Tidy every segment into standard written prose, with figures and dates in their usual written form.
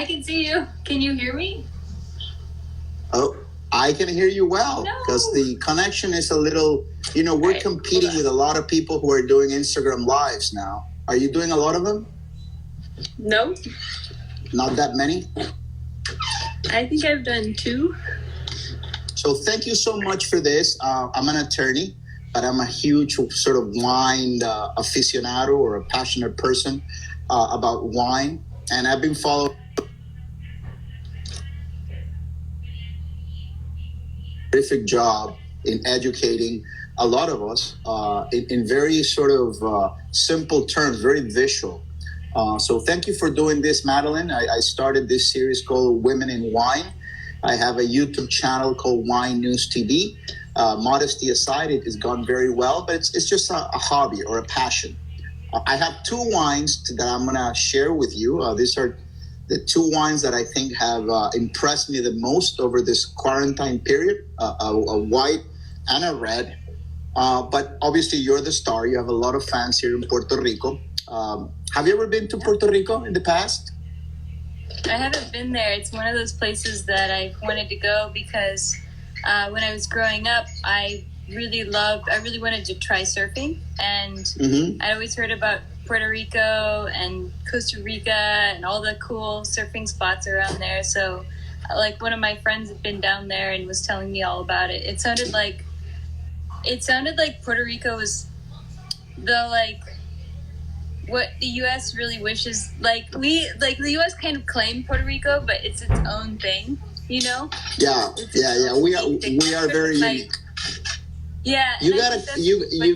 I can see you. Can you hear me? Oh, I can hear you well because the connection is a little, we're competing with a lot of people who are doing Instagram lives now. Are you doing a lot of them? No. Not that many? I think I've done 2. So thank you so much for this. I'm an attorney, but I'm a huge sort of wine aficionado or a passionate person about wine. And I've been following a terrific job in educating a lot of us in very sort of simple terms, very visual. So thank you for doing this, Madeline. I started this series called Women in Wine. I have a YouTube channel called Wine News TV. Modesty aside, it has gone very well, but it's just a hobby or a passion. I have 2 wines that I'm going to share with you. These are the 2 wines that I think have impressed me the most over this quarantine period, a white and a red. But obviously, you're the star. You have a lot of fans here in Puerto Rico. Have you ever been to Puerto Rico in the past? I haven't been there. It's one of those places that I've wanted to go because when I was growing up, I really wanted to try surfing. And I always heard about Puerto Rico and Costa Rica and all the cool surfing spots around there. So like one of my friends had been down there and was telling me all about it. It sounded like Puerto Rico was what the U.S. really wishes. The U.S. kind of claimed Puerto Rico, but it's its own thing, Yeah. We are very unique. Yeah. You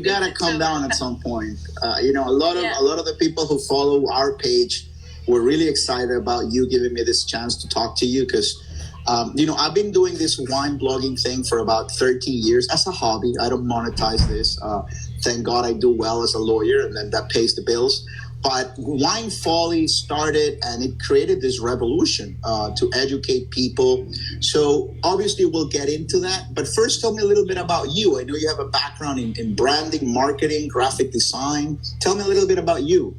gotta come down at some point. A lot of the people who follow our page were really excited about you giving me this chance to talk to you because, I've been doing this wine blogging thing for about 13 years as a hobby. I don't monetize this. Thank God I do well as a lawyer, and then that pays the bills. But Wine Folly started, and it created this revolution to educate people. So obviously we'll get into that. But first, tell me a little bit about you. I know you have a background in branding, marketing, graphic design. Tell me a little bit about you.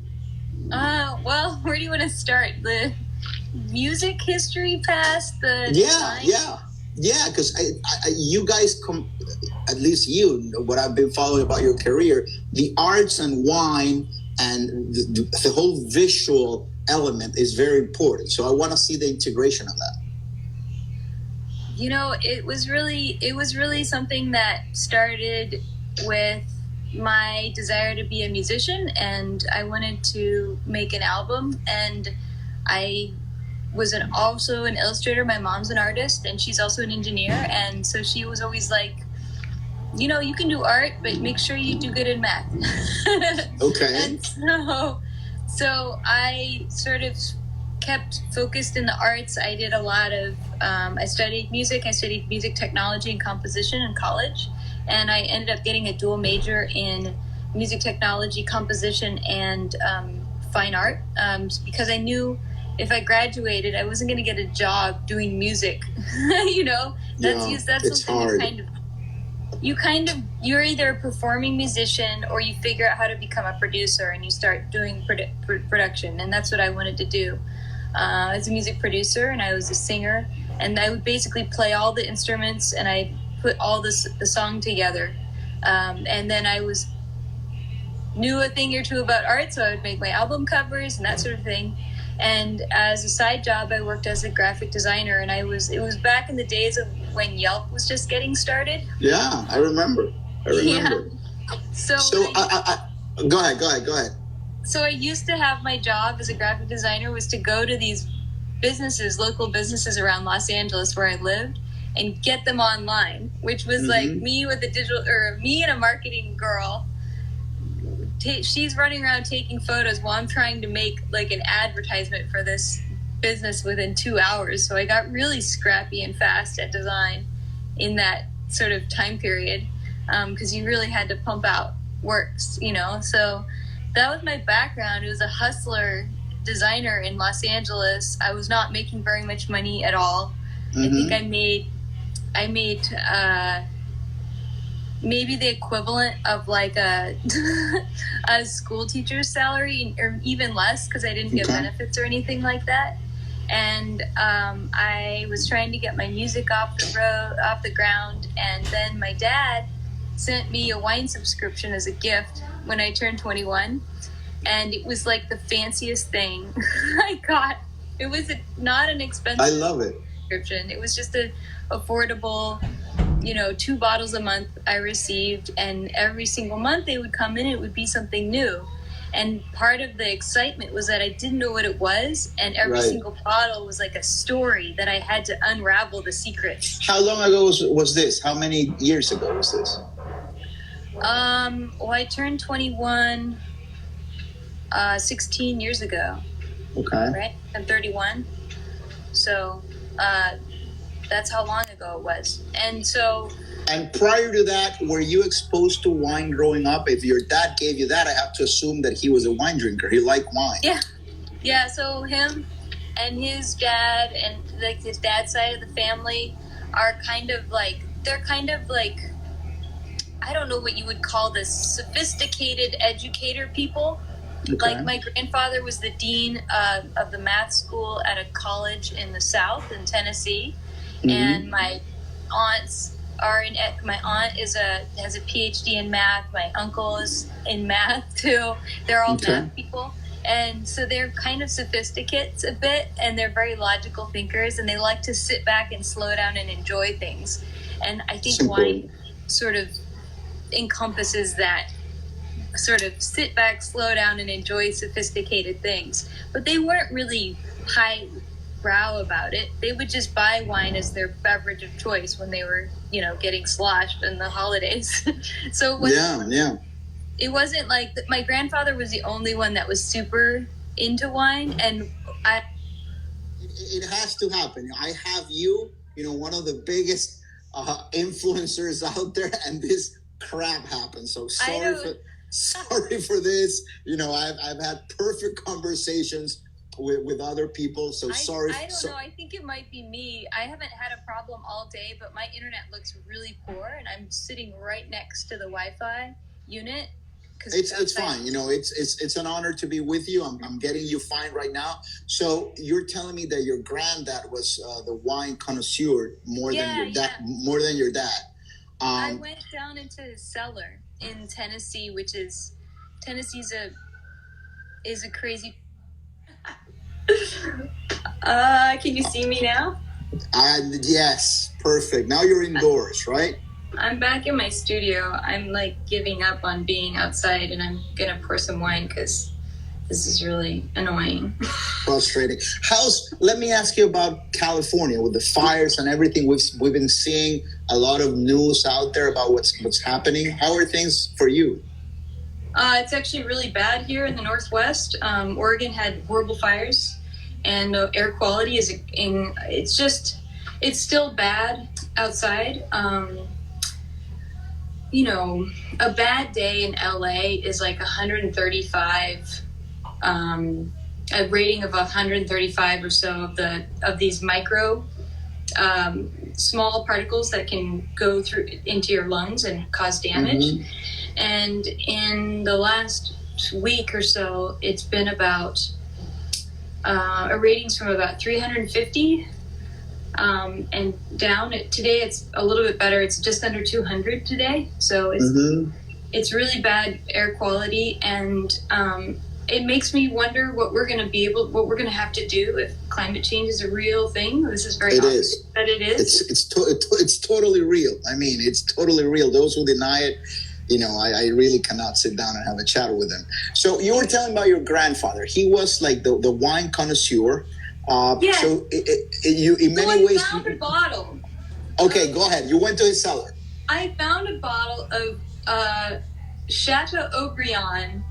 Well, where do you want to start? The music history past the design? Yeah, because you guys at least what I've been following about your career, the arts and wine and the whole visual element is very important. So I want to see the integration of that. It was really something that started with my desire to be a musician, and I wanted to make an album, and I was also an illustrator. My mom's an artist, and she's also an engineer, and so she was always like, you can do art, but make sure you do good in math. Okay. And so I sort of kept focused in the arts. I did a lot of, I studied music technology and composition in college, and I ended up getting a dual major in music technology, composition, and fine art, because I knew if I graduated, I wasn't going to get a job doing music. That's it's something hard. You're either a performing musician or you figure out how to become a producer and you start doing production. And that's what I wanted to do. As a music producer, and I was a singer, and I would basically play all the instruments and I put all the song together. And then I knew a thing or two about art, so I would make my album covers and that sort of thing. And as a side job, I worked as a graphic designer, and it was back in the days of when Yelp was just getting started. Yeah, I remember. Yeah. So go ahead. So I used to have my job as a graphic designer was to go to these local businesses around Los Angeles where I lived, and get them online, which was like me and a marketing girl. She's running around taking photos while I'm trying to make like an advertisement for this business within 2 hours. So I got really scrappy and fast at design in that sort of time period, because you really had to pump out works, So that was my background. It was a hustler designer in Los Angeles. I was not making very much money at all. I think I made maybe the equivalent of like a school teacher's salary, or even less, because I didn't get benefits or anything like that. and I was trying to get my music off the ground, and then my dad sent me a wine subscription as a gift when I turned 21, and it was like the fanciest thing I got. It was not an expensive. I love it. Subscription. It was just a affordable, 2 bottles a month I received, and every single month they would come in, it would be something new. And part of the excitement was that I didn't know what it was, and every single bottle was like a story that I had to unravel the secrets. How long ago was this? How many years ago was this? Well, I turned 21 16 years ago. Okay. Right? I'm 31. So that's how long ago it was. And prior to that, were you exposed to wine growing up? If your dad gave you that, I have to assume that he was a wine drinker. He liked wine. Yeah. So him and his dad and like his dad's side of the family are they're kind of like, I don't know what you would call this, sophisticated educator people. Okay. Like my grandfather was the dean of the math school at a college in the South in Tennessee, and my aunts are in. My aunt has a PhD in math. My uncle is in math too. They're all math people, and so they're kind of sophisticates a bit, and they're very logical thinkers, and they like to sit back and slow down and enjoy things. And I think wine sort of encompasses that. Sort of sit back, slow down, and enjoy sophisticated things. But they weren't really highbrow about it. They would just buy wine as their beverage of choice when they were, getting sloshed in the holidays. So it wasn't like my grandfather was the only one that was super into wine, and It has to happen. I have you, one of the biggest influencers out there, and this crap happens. So sorry for this. I've had perfect conversations with other people. So sorry. I don't know. I think it might be me. I haven't had a problem all day, but my internet looks really poor, and I'm sitting right next to the Wi-Fi unit. It's fine. It's an honor to be with you. I'm getting you fine right now. So you're telling me that your granddad was the wine connoisseur more than your dad. I went down into his cellar in Tennessee, Tennessee's a crazy. Can you see me now? Yes, perfect. Now you're indoors, right? I'm back in my studio. I'm like giving up on being outside, and I'm gonna pour some wine because this is really annoying. Frustrating. Let me ask you about California with the fires and everything. We've been seeing a lot of news out there about what's happening. How are things for you? It's actually really bad here in the Northwest. Oregon had horrible fires, and the air quality it's still bad outside. A bad day in LA is like 135. A rating of 135 or so of these micro small particles that can go through into your lungs and cause damage. And in the last week or so, it's been about a ratings from about 350 and down. Today it's a little bit better. It's just under 200 today. So it's really bad air quality, and it makes me wonder what we're going to have to do if climate change is a real thing. This is very obvious that it is. It's totally real. I mean, it's totally real. Those who deny it, I really cannot sit down and have a chat with them. So you were telling about your grandfather. He was like the wine connoisseur. So you in many ways. I found a bottle. Okay, go ahead. You went to his cellar. I found a bottle of Chateau Haut-Brion.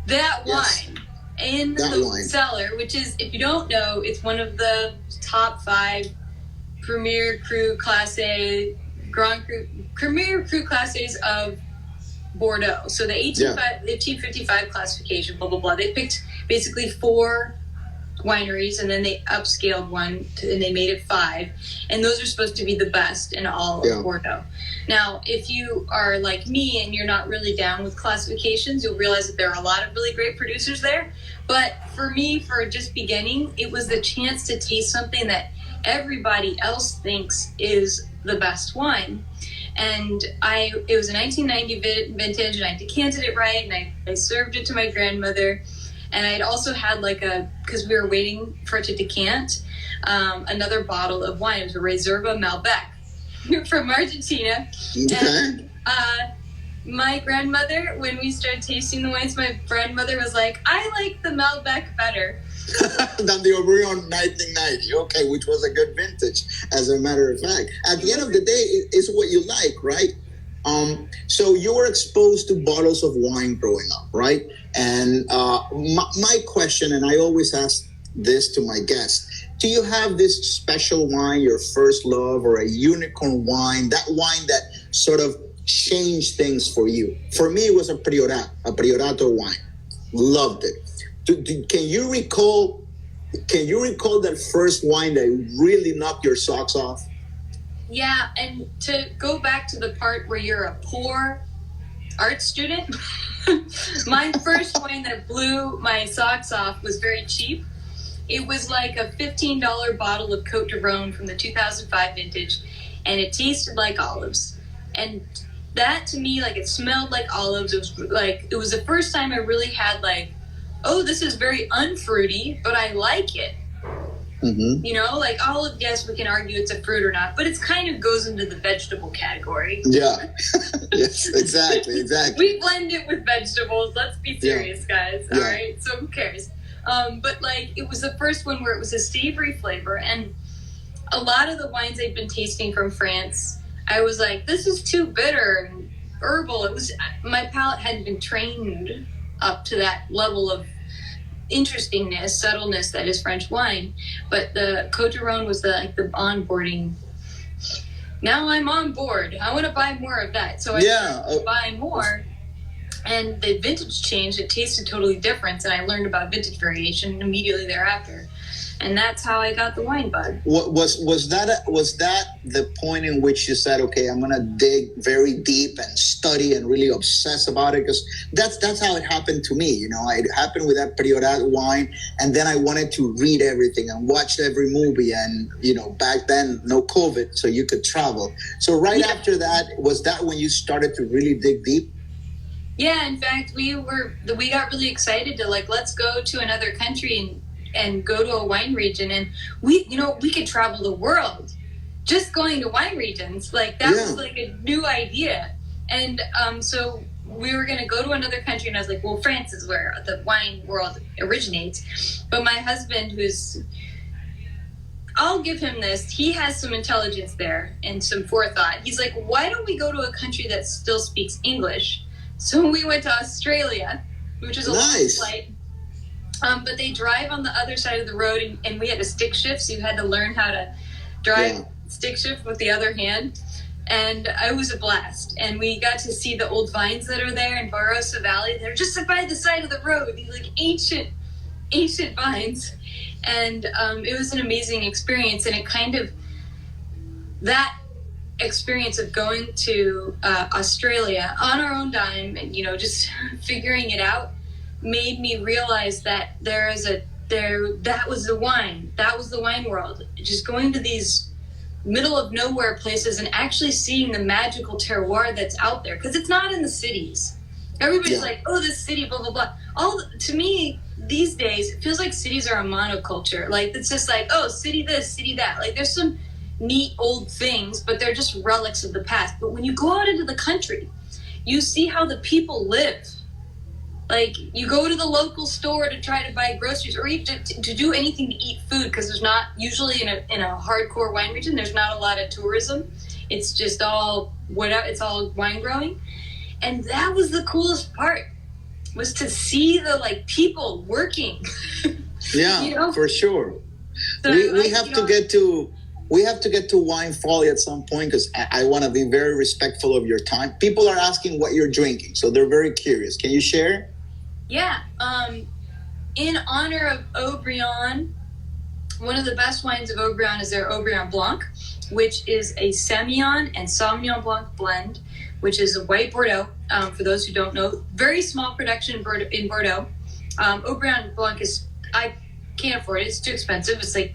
That wine in the cellar, which is, if you don't know, it's one of the top 5 premier cru Class A, premier cru Class A's of Bordeaux. So the 1855 classification, blah, blah, blah. They picked basically 4 wineries, and then they upscaled one and they made it 5, and those are supposed to be the best in all of Bordeaux. Now, if you are like me and you're not really down with classifications, you'll realize that there are a lot of really great producers there. But for me, for just beginning, it was the chance to taste something that everybody else thinks is the best wine. And it was a 1990 vintage, and I decanted it right, and I served it to my grandmother. And I'd also had because we were waiting for it to decant, another bottle of wine. It was a Reserva Malbec from Argentina. Okay. And my grandmother, when we started tasting the wines, my grandmother was like, I like the Malbec better than the Aubryon 1990. Okay, which was a good vintage, as a matter of fact. At the end of the day, it's what you like, right? So you were exposed to bottles of wine growing up, right? And my question, and I always ask this to my guests, do you have this special wine, your first love, or a unicorn wine, that wine that sort of changed things for you? For me, it was a Priorato wine. Loved it. Can you recall that first wine that really knocked your socks off? Yeah, and to go back to the part where you're a poor art student, my first wine that blew my socks off was very cheap. It was like a $15 bottle of Côte de Rhône from the 2005 vintage, and it tasted like olives. And that, to me, it smelled like olives. It was the first time I really had oh, this is very unfruity, but I like it. Mm-hmm. Olive, yes, we can argue it's a fruit or not, but it kind of goes into the vegetable category. Yeah. Yes, exactly. We blend it with vegetables. Let's be serious, guys. Yeah. All right? So who cares? But it was the first one where it was a savory flavor, and a lot of the wines I'd been tasting from France, I was like, this is too bitter and herbal. My palate hadn't been trained up to that level of interestingness, subtleness that is French wine. But the Côte de Rhône was the onboarding. Now I'm on board. I want to buy more of that. So I started buying more. And the vintage changed. It tasted totally different. And I learned about vintage variation immediately thereafter. And that's how I got the wine bug. Was that the point in which you said, okay, I'm gonna dig very deep and study and really obsess about it? Because that's how it happened to me. It happened with that Priorat wine, and then I wanted to read everything and watch every movie. And back then, no COVID, so you could travel. So after that, was that when you started to really dig deep? Yeah, in fact, we got really excited to let's go to another country and go to a wine region, and we could travel the world just going to wine regions. That was a new idea. And so we were going to go to another country, and I was like, well, France is where the wine world originates. But my husband, I'll give him this, he has some intelligence there and some forethought. He's like, why don't we go to a country that still speaks English? So we went to Australia, which is a long flight. But they drive on the other side of the road, and we had a stick shift, so you had to learn how to drive stick shift with the other hand. And it was a blast. And we got to see the old vines that are there in Barossa Valley. They're just by the side of the road, these ancient vines. And it was an amazing experience. And it kind of, that experience of going to Australia on our own dime and, just figuring it out, made me realize that that was the wine. That was the wine world. Just going to these middle of nowhere places and actually seeing the magical terroir that's out there. Because it's not in the cities. Everybody's like, oh, this city, blah, blah, blah. To me, these days, it feels like cities are a monoculture. It's just oh, city this, city that. There's some neat old things, but they're just relics of the past. But when you go out into the country, you see how the people live. You go to the local store to try to buy groceries, or even to do anything to eat food, because there's not, usually in a hardcore wine region, there's not a lot of tourism. It's just all it's all wine growing. And that was the coolest part, was to see the people working. Yeah, for sure. So we have to get to wine folly at some point, because I want to be very respectful of your time. People are asking what you're drinking, so they're very curious. Can you share? Yeah. in honor of Aubryon, one of the best wines of Aubryon is their Aubryon Blanc, which is a Semillon and Sauvignon Blanc blend, which is a white Bordeaux. For those who don't know, very small production in Bordeaux. Aubryon Blanc is, I can't afford it. It's too expensive. It's like,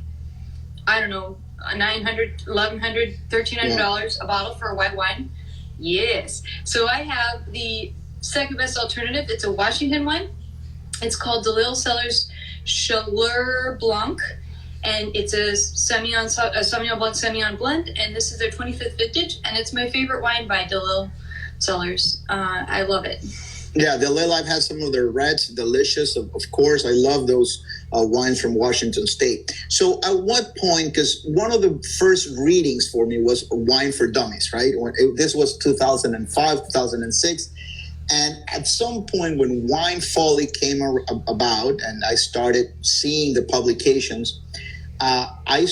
I don't know, $900, $1,100, $1,300 a bottle for a white wine. Yes. So I have the second best alternative. It's a Washington wine. It's called DeLille Cellars Chaleur Blanc, and it's a Sauvignon Blanc Semillon blend, and this is their 25th vintage, and it's my favorite wine by DeLille Cellars. I love it. Yeah, DeLille, I've had some of their reds, delicious, of course. I love those wines from Washington State. So at what point, because one of the first readings for me was Wine for Dummies, right? This was 2005, 2006. And at some point when Wine Folly came about and I started seeing the publications, I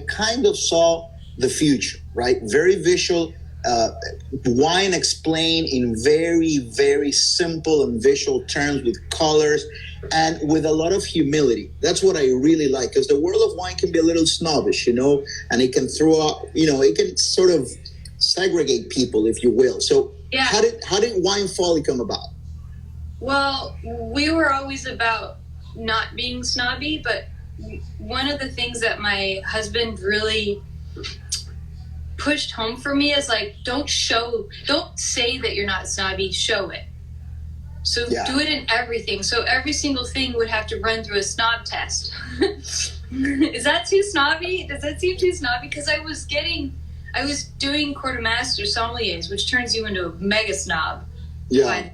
kind of saw the future, right? Very visual, wine explained in very, very simple and visual terms with colors and with a lot of humility. That's what I really like, because the world of wine can be a little snobbish, and it can throw out, it can sort of segregate people, if you will. So yeah. How did Wine Folly come about? Well, we were always about not being snobby, but one of the things that my husband really pushed home for me is like, don't say that you're not snobby, show it. So do it in everything. So every single thing would have to run through a snob test. Is that too snobby? Does that seem too snobby? Because I was doing quarter master sommeliers, which turns you into a mega snob. Yeah.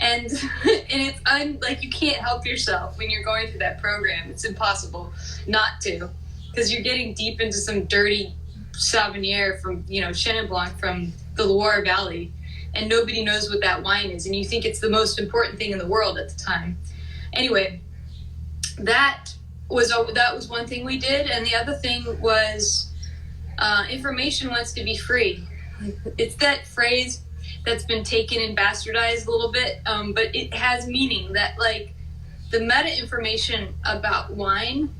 And it's like you can't help yourself when you're going through that program. It's impossible not to, because you're getting deep into some dirty Sauvignon from Chenin Blanc from the Loire Valley, and nobody knows what that wine is, and you think it's the most important thing in the world at the time. Anyway, that was one thing we did, and the other thing was information wants to be free. It's that phrase that's been taken and bastardized a little bit, but it has meaning that, like, the meta information about wine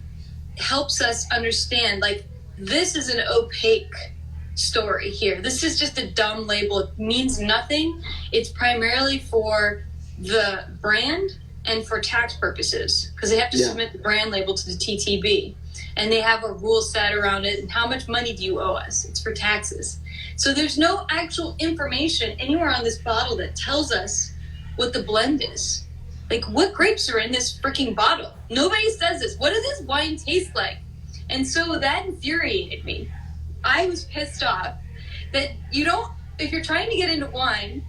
helps us understand, like, this is an opaque story here. This is just a dumb label. It means nothing. It's primarily for the brand and for tax purposes, because they have to submit the brand label to the TTB, and they have a rule set around it. And how much money do you owe us? It's for taxes. So there's no actual information anywhere on this bottle that tells us what the blend is. Like, what grapes are in this freaking bottle? Nobody says this. What does this wine taste like? And so that infuriated me. I was pissed off that if you're trying to get into wine,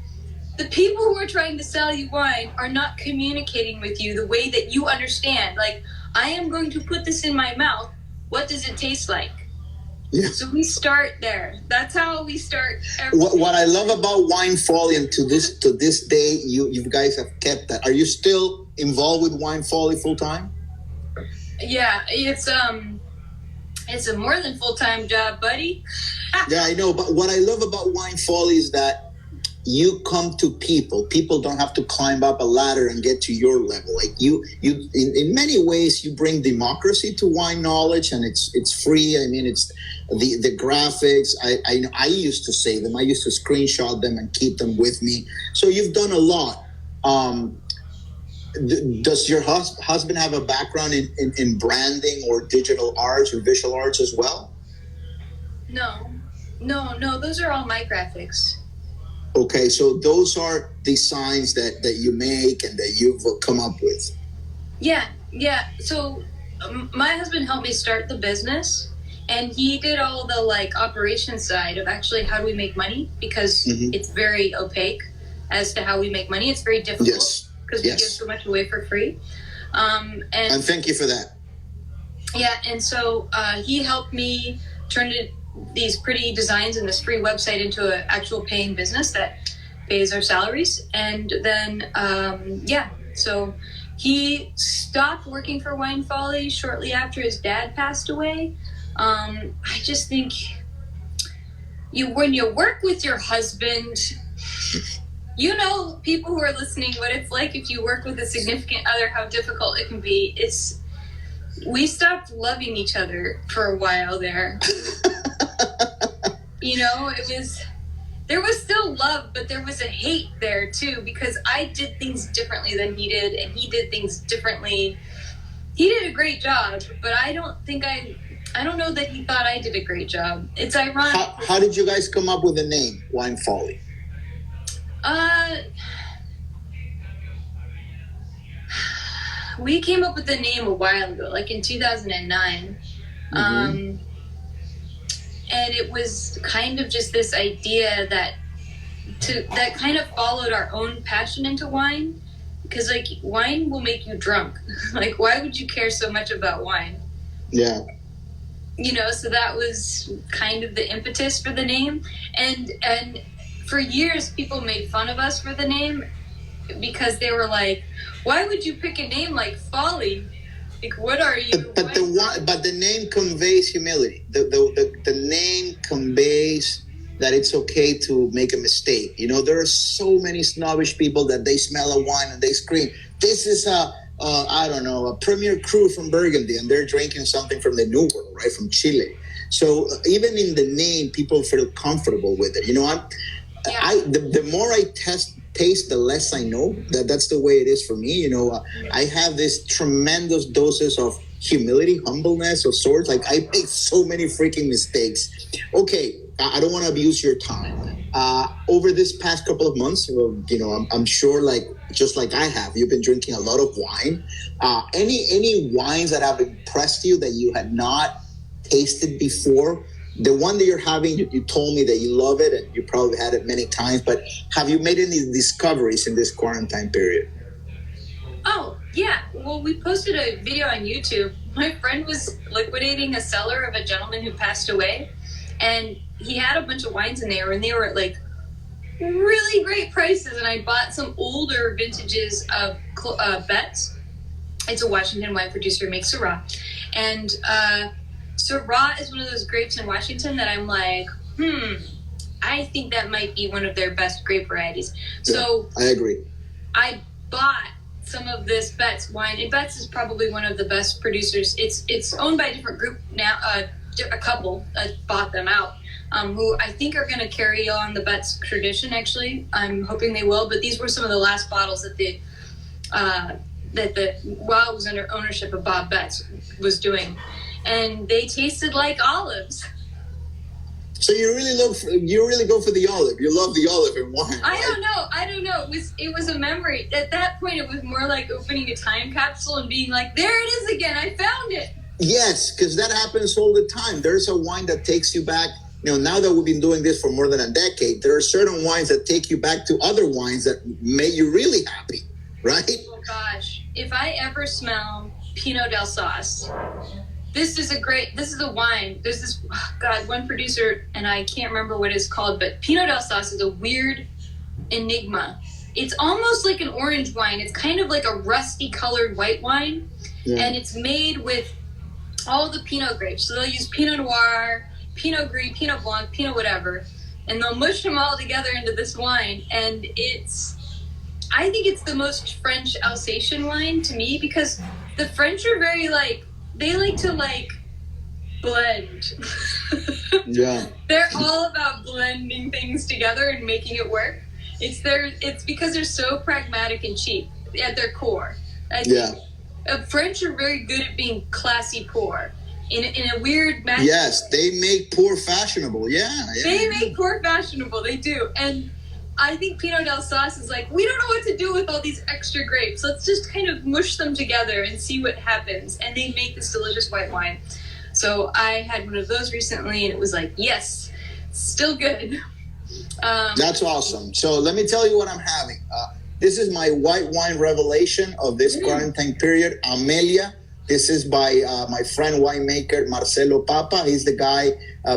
the people who are trying to sell you wine are not communicating with you the way that you understand. Like, I am going to put this in my mouth. What does it taste like? Yeah. So we start there. That's how we start. What I love about Wine Folly, and to this day, you guys have kept that. Are you still involved with Wine Folly full time? Yeah, it's a more than full-time job, buddy. Yeah, I know. But what I love about Wine Folly is that you come to people. People don't have to climb up a ladder and get to your level. Like you in many ways, you bring democracy to wine knowledge, and it's free. I mean, it's the graphics. I used to say them. I used to screenshot them and keep them with me. So you've done a lot. Does your husband have a background in branding or digital arts or visual arts as well? No. Those are all my graphics. Okay, so those are designs that you make and that you've come up with. Yeah. So my husband helped me start the business, and he did all the operation side of actually how do we make money, because it's very opaque as to how we make money. It's very difficult. Yes. Because we give so much away for free. And thank you for that. Yeah, and so he helped me turn these pretty designs and this free website into an actual paying business that pays our salaries. And then, so he stopped working for Wine Folly shortly after his dad passed away. I just think when you work with your husband, You know, people who are listening, what it's like if you work with a significant other, how difficult it can be. We stopped loving each other for a while there. You know, there was still love, but there was a hate there too, because I did things differently than he did, and he did things differently. He did a great job, but I don't know that he thought I did a great job. It's ironic. How did you guys come up with the name Wine Folly? We came up with the name a while ago, like in 2009. And it was kind of just this idea that kind of followed our own passion into wine. Because, like, wine will make you drunk. Like, why would you care so much about wine? Yeah. You know, so that was kind of the impetus for the name. And for years, people made fun of us for the name because they were like, why would you pick a name like Folly? Like, what are you? But the name conveys humility. The name conveys that it's okay to make a mistake. You know, there are so many snobbish people that they smell a wine and they scream, this is a premier cru from Burgundy, and they're drinking something from the New World, right, from Chile. So even in the name, people feel comfortable with it. You know, the more I taste, the less I know. That's the way it is for me. You know, I have this tremendous doses of humility, humbleness of sorts. Like, I make so many freaking mistakes. Okay, I don't want to abuse your time. Over this past couple of months, you know, I'm sure, like, just like I have, you've been drinking a lot of wine. Any wines that have impressed you that you had not tasted before? The one that you're having, you told me that you love it and you probably had it many times, but have you made any discoveries in this quarantine period? Oh, yeah. Well, we posted a video on YouTube. My friend was liquidating a cellar of a gentleman who passed away, and he had a bunch of wines in there, and they were at, like, really great prices, and I bought some older vintages of Betts. It's a Washington wine producer, makes Syrah. And Syrah is one of those grapes in Washington that I'm like, I think that might be one of their best grape varieties. So I agree. I bought some of this Betts wine, and Betts is probably one of the best producers. It's owned by a different group now. A couple bought them out, who I think are going to carry on the Betts tradition. Actually, I'm hoping they will. But these were some of the last bottles that while it was under ownership of Bob Betts was doing, and they tasted like olives. So you really go for the olive. You love the olive in wine. Right? I don't know. It was a memory. At that point, it was more like opening a time capsule and being like, there it is again. I found it. Yes, because that happens all the time. There's a wine that takes you back. You know, now that we've been doing this for more than a decade, there are certain wines that take you back to other wines that made you really happy, right? Oh gosh, if I ever smell Pinot del Sauce, this is a wine. There's this, one producer, and I can't remember what it's called, but Pinot del Sauce is a weird enigma. It's almost like an orange wine. It's kind of like a rusty colored white wine, and it's made with all the Pinot grapes. So they'll use Pinot Noir, Pinot Gris, Pinot Blanc, Pinot whatever, and they'll mush them all together into this wine. And I think it's the most French Alsatian wine to me, because the French are very they like to blend. Yeah. They're all about blending things together and making it work. It's because they're so pragmatic and cheap at their core. French are very good at being classy poor in a weird magic. Yes, they make poor fashionable. Yeah. They make poor fashionable. They do. And I think Pinot del Sauce is like, we don't know what to do with all these extra grapes. Let's just kind of mush them together and see what happens. And they make this delicious white wine. So I had one of those recently, and it was like, yes, still good. That's awesome. So let me tell you what I'm having. This is my white wine revelation of this quarantine period, Amelia. This is by my friend winemaker Marcelo Papa. He's the guy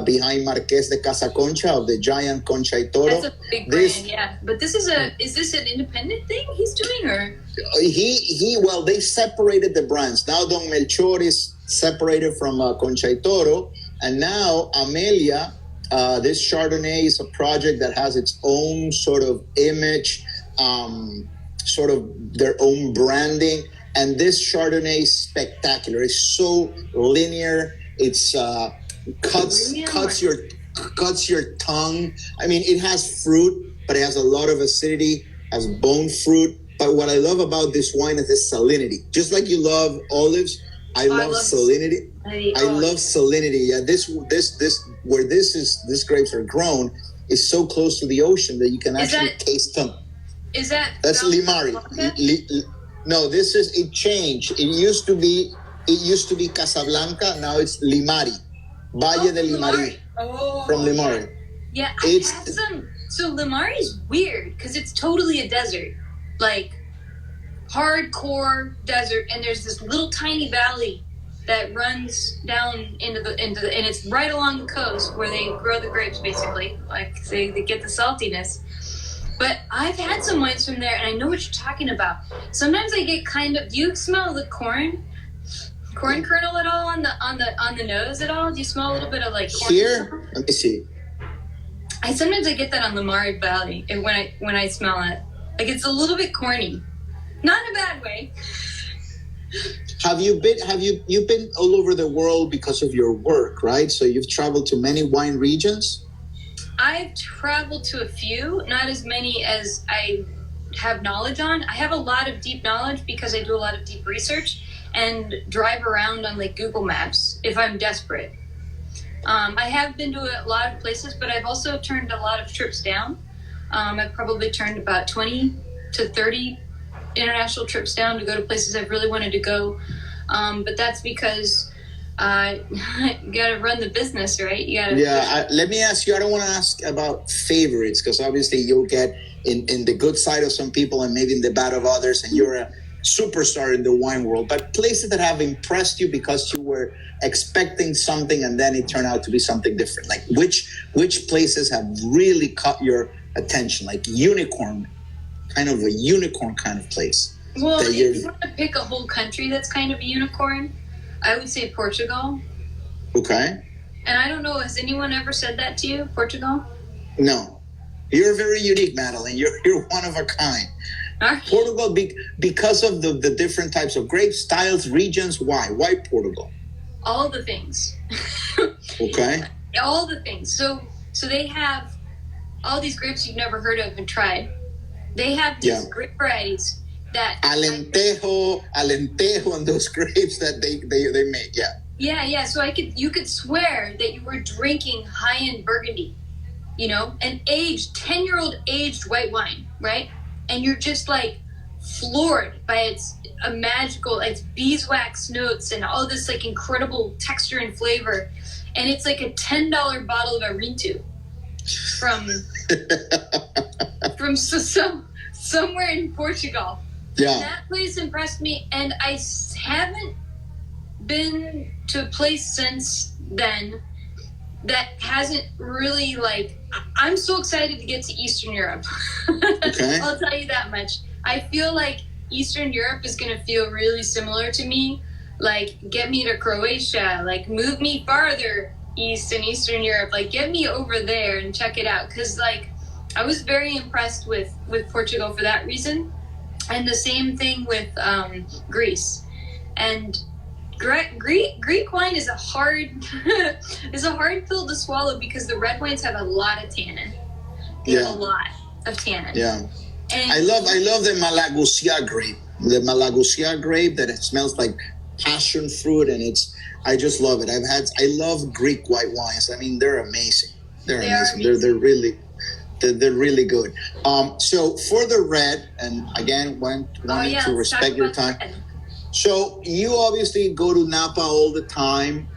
behind Marqués de Casa Concha of the giant Concha y Toro. That's a big brand, yeah. But is this an independent thing he's doing, or? Well, they separated the brands. Now Don Melchor is separated from Concha y Toro, and now Amelia This Chardonnay is a project that has its own sort of image, sort of their own branding. And this Chardonnay is spectacular. It's so linear. It's cuts your tongue. I mean, it has fruit, but it has a lot of acidity, has bone fruit. But what I love about this wine is its salinity. Just like you love olives, I love salinity. I love salinity. Yeah, this where this grapes are grown is so close to the ocean that you can actually taste them. That's Limari. No, this is it changed. It used to be Casablanca. Now it's Limari, Valle de Limari, from Limari. Yeah, I had some. So Limari is weird because it's totally a desert, like hardcore desert, and there's this little tiny valley that runs down into the and it's right along the coast where they grow the grapes, basically. Like they get the saltiness. But I've had some wines from there, and I know what you're talking about. Sometimes I get kind of. Do you smell the corn kernel at all on the nose at all? Do you smell a little bit of like corn here? kernel? Let me see. Sometimes I get that on Limari Valley, and when I smell it, like it's a little bit corny, not in a bad way. Have you been all over the world because of your work, right? So you've traveled to many wine regions. I've traveled to a few, not as many as I have knowledge on. I have a lot of deep knowledge because I do a lot of deep research and drive around on like Google Maps if I'm desperate. I have been to a lot of places, but I've also turned a lot of trips down. I've probably turned about 20 to 30 international trips down to go to places I've really wanted to go. But that's because you got to run the business, right? You gotta let me ask you, I don't want to ask about favorites because obviously you'll get in the good side of some people and maybe in the bad of others, and you're a superstar in the wine world, but places that have impressed you because you were expecting something and then it turned out to be something different. Like which places have really caught your attention, like unicorn kind of place? Well, if you want to pick a whole country that's kind of a unicorn, I would say Portugal. Okay. And I don't know, has anyone ever said that to you, Portugal? No. You're very unique, Madeline. You're one of a kind. Portugal, because of the different types of grapes, styles, regions. Why Portugal? All the things. Okay. All the things. So they have all these grapes you've never heard of and tried. They have these grape varieties that Alentejo, and those grapes that they make. Yeah. So you could swear that you were drinking high-end Burgundy, an 10-year-old aged white wine, right? And you're just like floored by its beeswax notes and all this like incredible texture and flavor. And it's like a $10 bottle of Arinto from somewhere in Portugal. Yeah. And that place impressed me, and I haven't been to a place since then that hasn't really I'm so excited to get to Eastern Europe. Okay. I'll tell you that much. I feel like Eastern Europe is going to feel really similar to me. Like, get me to Croatia, move me farther east in Eastern Europe, get me over there and check it out. Because, I was very impressed with Portugal for that reason. And the same thing with Greece. And Greek wine is a hard pill to swallow because the red wines have a lot of tannin. They have a lot of tannin. Yeah. And I love the Malagusia grape. The Malagusia grape that it smells like passion fruit, and I just love it. I love Greek white wines. I mean, they're amazing. They're amazing. They're really good. So for the red, and again, wanting to respect your time. So you obviously go to Napa all the time.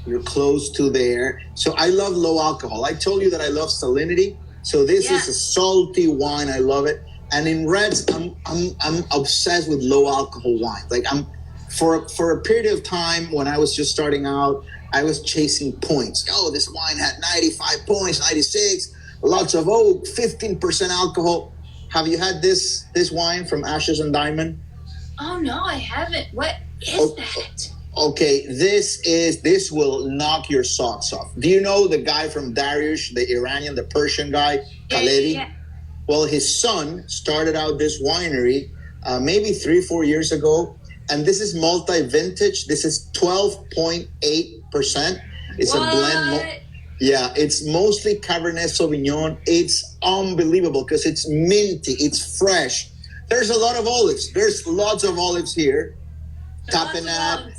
You're close to there. So I love low alcohol. I told you that I love salinity. So this is a salty wine. I love it. And in reds, I'm obsessed with low alcohol wines. For a period of time when I was just starting out, I was chasing points. Oh, this wine had 95 points, 96. Lots of 15% alcohol. Have you had this wine from Ashes and Diamond? Oh no, I haven't. What is that? Okay, this will knock your socks off. Do you know the guy from Dariush, the Iranian, the Persian guy, Khaledi? Yeah. Well, his son started out this winery maybe 3-4 years ago, and this is multi-vintage. This is 12.8%. It's What? a blend. Yeah, it's mostly Cabernet Sauvignon. It's unbelievable because it's minty, it's fresh. There's a lot of olives. There's lots of olives here. Tapenat,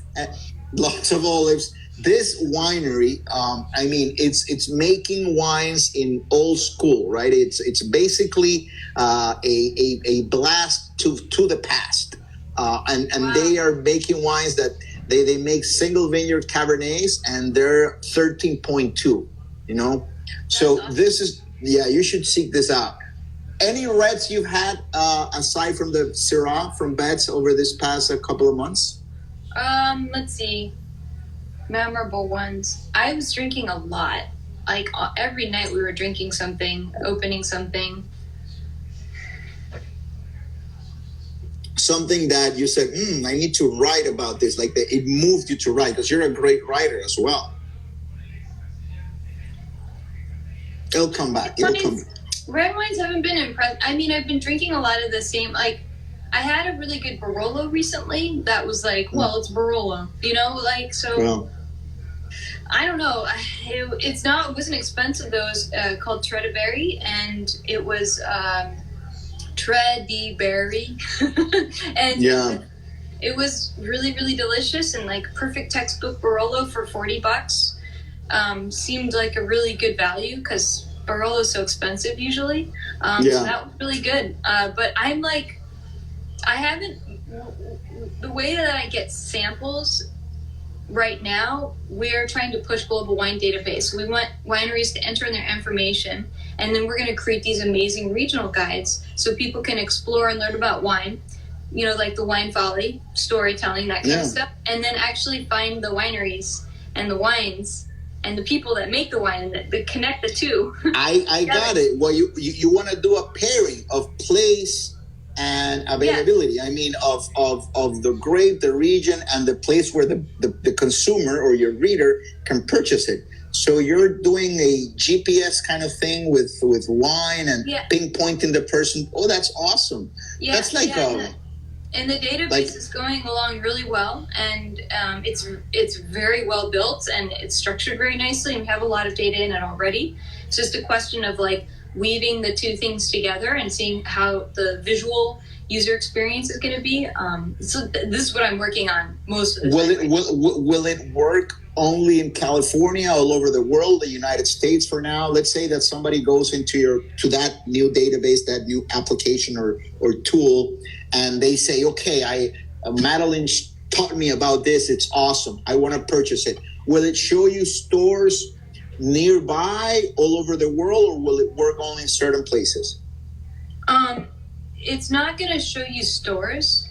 lots of olives. This winery, I mean, it's making wines in old school, right? It's basically a blast to the past, and wow. They are making wines that they make single vineyard Cabernets, and they're 13.2. You know, so awesome. This is you should seek this out. Any reds you've had aside from the Syrah from Betts over this past couple of months? Let's see. Memorable ones. I was drinking a lot. Like every night we were drinking something, opening something. Something that you said, I need to write about this. Like it moved you to write because you're a great writer as well. It'll come back. Red wines haven't been impressed. I mean, I've been drinking a lot of the same, like, I had a really good Barolo recently that was like, well, it's Barolo, you know, like, so, well, I don't know. It wasn't expensive, though. It was called Tredeberry, and it was Tredeberry. And yeah, it was really, really delicious and like perfect textbook Barolo for $40. Seemed like a really good value because Barolo is so expensive usually. So that was really good. But I'm like, the way that I get samples right now, we're trying to push Global Wine Database. So we want wineries to enter in their information, and then we're going to create these amazing regional guides so people can explore and learn about wine, you know, like the wine folly, storytelling, that kind of stuff, and then actually find the wineries and the wines and the people that make the wine and that connect the two. I got it. Well, you want to do a pairing of place and availability. Yeah. I mean, of the grape, the region, and the place where the consumer or your reader can purchase it. So you're doing a GPS kind of thing with wine and pinpointing the person. Oh, that's awesome. Yeah, that's like and the database is going along really well, and it's very well built, and it's structured very nicely, and we have a lot of data in it already. It's just a question of like weaving the two things together and seeing how the visual user experience is going to be. So this is what I'm working on most of the time. Will it work only in California, all over the world, the United States for now? Let's say that somebody goes to that new database, that new application or tool, and they say, okay, Madeline taught me about this. It's awesome. I want to purchase it. Will it show you stores nearby all over the world, or will it work only in certain places? It's not going to show you stores.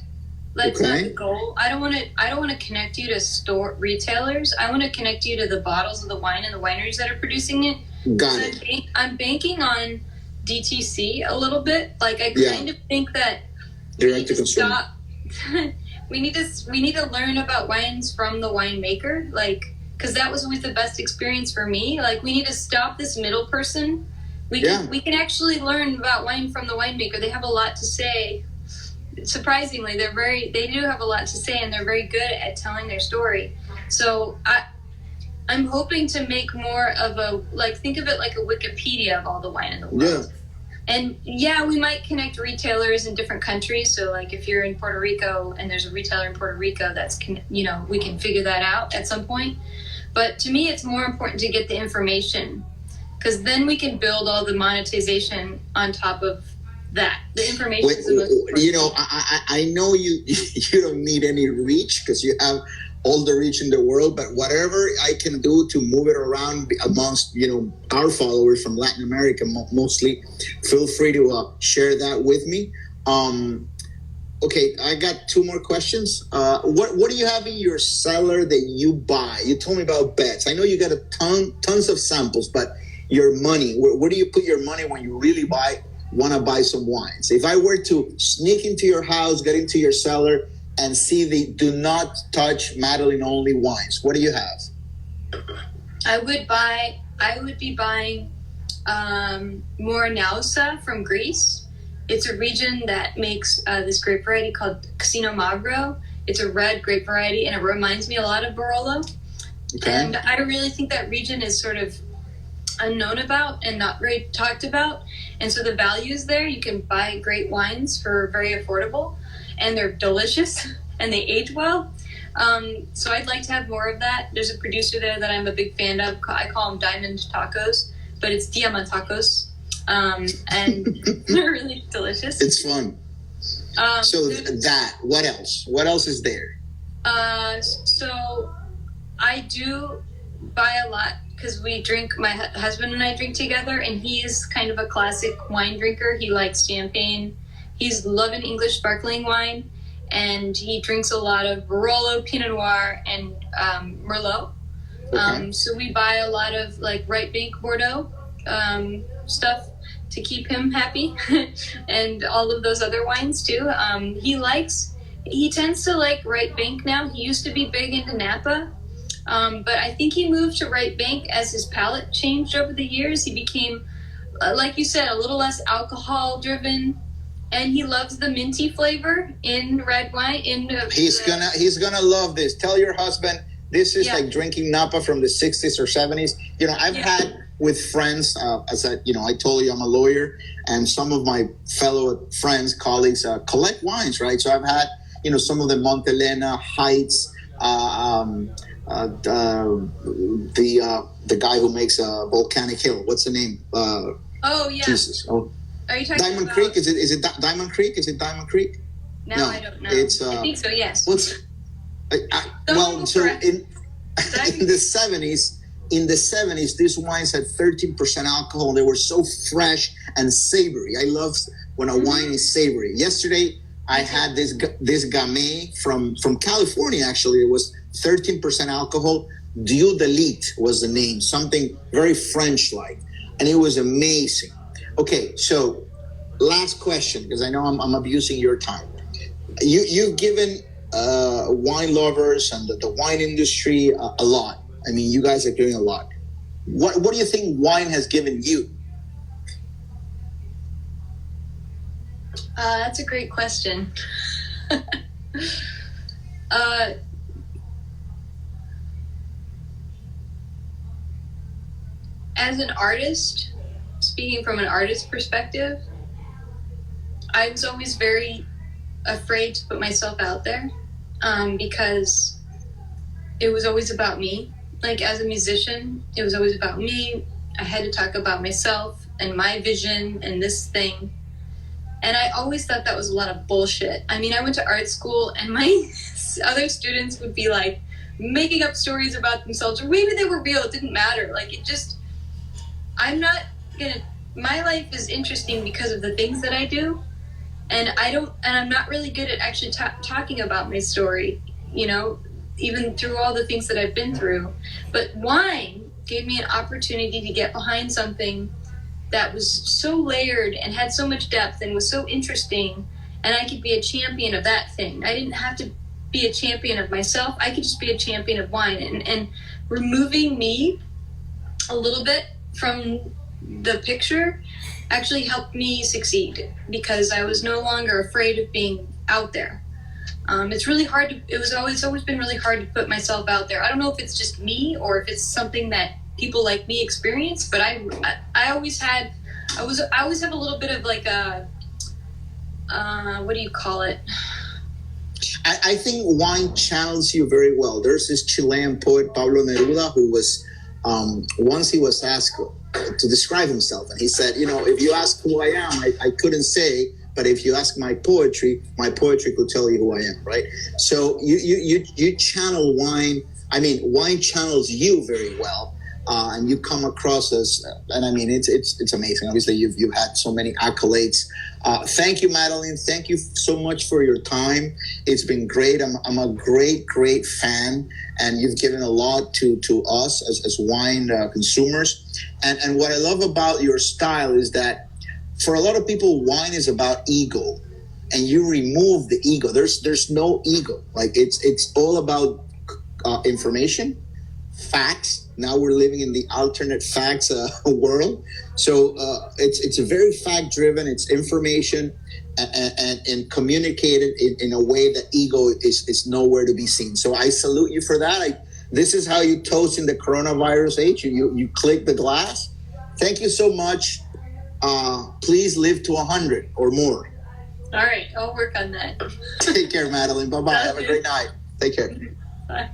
That's not the goal. I don't want to connect you to store retailers. I want to connect you to the bottles of the wine and the wineries that are producing it. Got it. I'm banking on DTC a little bit. Like I kind of think that we need to stop. we need to learn about wines from the winemaker, like, because that was always the best experience for me. Like, we need to stop this middle person. We can actually learn about wine from the winemaker. They have a lot to say. Surprisingly, they do have a lot to say, and they're very good at telling their story. So I'm hoping to make more of think of it like a Wikipedia of all the wine in the world. Yeah. And we might connect retailers in different countries. So like if you're in Puerto Rico and there's a retailer in Puerto Rico, we can figure that out at some point. But to me, it's more important to get the information, because then we can build all the monetization on top of that. The information is the most important. You know, I know you don't need any reach because you have all the reach in the world, but whatever I can do to move it around amongst, our followers from Latin America mostly, feel free to share that with me. Okay, I got two more questions. What do you have in your cellar that you buy? You told me about Betts. I know you got tons of samples, but your money, where do you put your money when you really want to buy some wines? If I were to sneak into your house, get into your cellar, and see the do not touch Madeline only wines, what do you have? I would be buying Moranausa from Greece. It's a region that makes this grape variety called Casino Magro. It's a red grape variety, and it reminds me a lot of Barolo. Okay. And I really think that region is sort of unknown about and not very talked about. And so the value is there. You can buy great wines for very affordable, and they're delicious, and they age well. So I'd like to have more of that. There's a producer there that I'm a big fan of. I call them Diamond Tacos, but it's Diamant Tacos. And they're really delicious. It's fun. So that, what else? What else is there? So I do buy a lot because we drink, my husband and I drink together, and he's kind of a classic wine drinker. He likes champagne. He's loving English sparkling wine, and he drinks a lot of Barolo, Pinot Noir, and Merlot. Okay. So we buy a lot of like Right Bank Bordeaux stuff to keep him happy, and all of those other wines too. He tends to like Right Bank now. He used to be big into Napa, but I think he moved to Right Bank as his palate changed over the years. He became, like you said, a little less alcohol driven, and he loves the minty flavor in red wine. He's gonna love this. Tell your husband this is like drinking Napa from the 60s or 70s. You know, I've had with friends, as I told you I'm a lawyer, and some of my fellow friends, colleagues, collect wines, right? So I've had, some of the Montelena, Heights, the guy who makes Volcanic Hill. What's the name? Jesus. Oh, are you talking Diamond about Creek? Is it Diamond Creek? Is it Diamond Creek? No, I don't know. It's I think so. Yes. In the 70s, these wines had 13% alcohol. They were so fresh and savory. I love when a wine is savory. Yesterday, I had this Gamay from California, actually. It was 13% alcohol. Dieu d'Elite was the name, something very French-like. And it was amazing. Okay, so last question, because I know I'm abusing your time. You've given wine lovers and the wine industry a lot. I mean, you guys are doing a lot. What do you think wine has given you? That's a great question. As an artist, speaking from an artist perspective, I was always very afraid to put myself out there because it was always about me. Like as a musician, it was always about me. I had to talk about myself and my vision and this thing. And I always thought that was a lot of bullshit. I mean, I went to art school and my other students would be like making up stories about themselves, or maybe they were real, it didn't matter. Like my life is interesting because of the things that I do. And I'm not really good at actually talking about my story, even through all the things that I've been through. But wine gave me an opportunity to get behind something that was so layered and had so much depth and was so interesting, and I could be a champion of that thing. I didn't have to be a champion of myself. I could just be a champion of wine. And removing me a little bit from the picture actually helped me succeed because I was no longer afraid of being out there. It's really hard it's always been really hard to put myself out there. I don't know if it's just me or if it's something that people like me experience, but I always have a little bit of like a, what do you call it? I think wine channels you very well. There's this Chilean poet, Pablo Neruda, who was, once he was asked to describe himself, and he said, if you ask who I am, I couldn't say, but if you ask my poetry could tell you who I am, right? So you channel wine. I mean, wine channels you very well, and you come across as, and I mean, it's amazing. Obviously, you've had so many accolades. Thank you, Madeline. Thank you so much for your time. It's been great. I'm a great fan, and you've given a lot to us as wine consumers. And what I love about your style is that for a lot of people, wine is about ego. and you remove the ego. There's no ego. Like it's all about information, facts. Now we're living in the alternate facts world. So it's a very fact driven. It's information and communicated in a way that ego is nowhere to be seen. So I salute you for that. This is how you toast in the coronavirus age. You click the glass. Thank you so much. Please live to 100 or more. All right, I'll work on that. Take care, Madeline. Bye-bye. Have a great night. Take care. Bye.